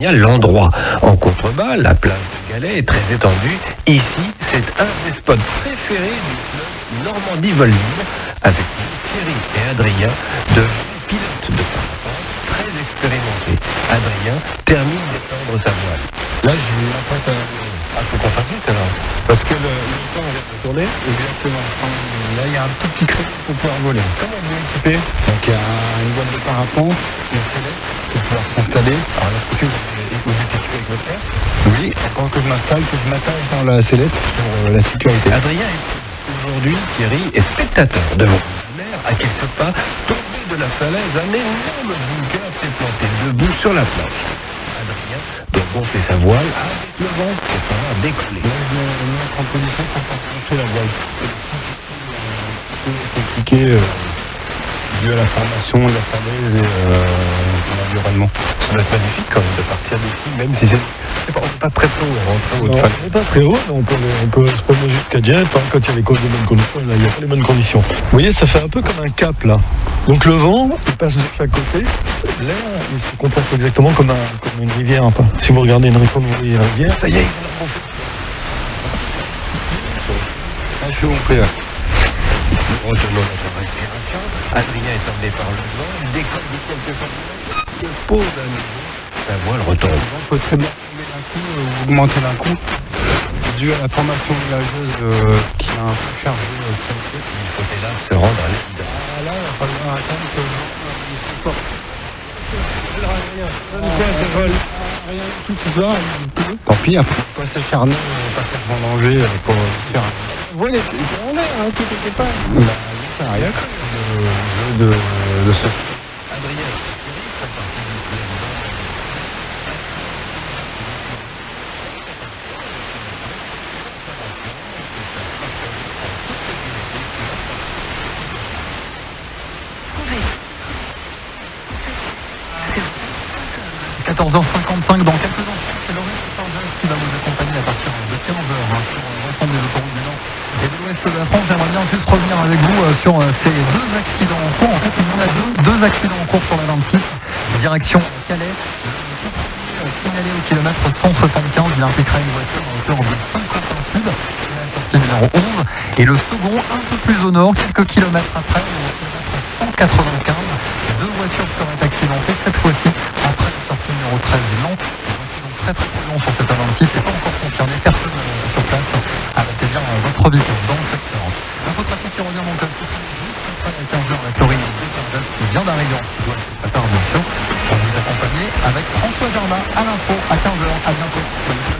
L'endroit en contrebas, la plage de Galets, est très étendue. Ici, c'est un des spots préférés du club Normandie-Volvic, avec Thierry et Adrien, de pilotes de parapente très expérimentés. Adrien termine d'étendre sa voile. Là, je vais après Faut qu'on fasse vite alors, parce que le temps vient de tourner. exactement. Là, il y a un tout petit créneau pour pouvoir voler. Comment vous équipez? Donc, il y a une voile de parapente, une sellette pour pouvoir s'installer. Alors là, ce coup-ci, vous êtes équipé avec votre père? Oui, quand que je m'installe, que je m'attache dans la sellette pour la sécurité. Adrien est aujourd'hui, Thierry, est spectateur devant la mer, à quelques pas, tombé de la falaise, un énorme bunker s'est planté debout sur la plage. Adrien doit gonfler sa voile avec le vent pour pouvoir décoller. Là, je vais me mettre en position pour pouvoir lancer la voile. C'est un peu compliqué dû à la formation de la falaise et de l'environnement. Ça doit être magnifique quand même de partir d'ici, même si on n'est pas très tôt à rentrer au Non, falaise. on n'est pas très haut, mais on peut se promener jusqu'à Dieppe quand il y a les bonnes conditions. Là, il n'y a pas les bonnes conditions. Vous voyez, ça fait un peu comme un cap là. Donc le vent, il passe de chaque côté. L'air, il se comporte exactement comme une rivière. Hein, pas. Si vous regardez une rivière, Ça y est, Là, je suis gonflé. retenons notre respiration. Adrien est emmené par le vent, il décolle de quelques centimètres, il pose à nouveau. La voile retombe. On peut très bien tomber d'un coup ou augmenter d'un coup, dû à la formation nuageuse qui a un peu chargé le ciel. Il faut hélas se rendre à l'évidence. Là, il va falloir attendre que le vent il se porte. Rien du tout ce soir, il pleut. Tant pis, il ne faut pas s'acharner, pas se mettre en danger pour faire un... voilà, c'est en l'air, hein, tout n'était pas. Bah, ça n'a rien cru, le jeu de ce... Adrien, Thierry, fait partie du club. « 14h55 dans quelques instants, c'est Laurent Farges qui va vous accompagner à partir de 15h sur l'ensemble des autoroutes du Nord et de l'Ouest de la France. J'aimerais bien juste revenir avec vous sur ces deux accidents en cours. En fait, il y en a deux accidents en cours sur la 26, direction Calais. Signalé au kilomètre 175, il impliquera une voiture à hauteur de Saint-Quentin Sud, la sortie numéro 11. Et le second, un peu plus au nord, quelques kilomètres après, au kilomètre 195, deux voitures seraient accidentées, cette fois-ci après la sortie numéro 13 du Nord. Voici donc très très prudent sur cette A26, c'est pas encore confirmé, personne sur place a bien votre vitesse dans le secteur. L'infotrafic qui revient donc juste après à 15h avec Laurine qui vient d'arriver en sud-ouest, bien sûr. On vous accompagner avec François Germain à l'info à 15h. À bientôt.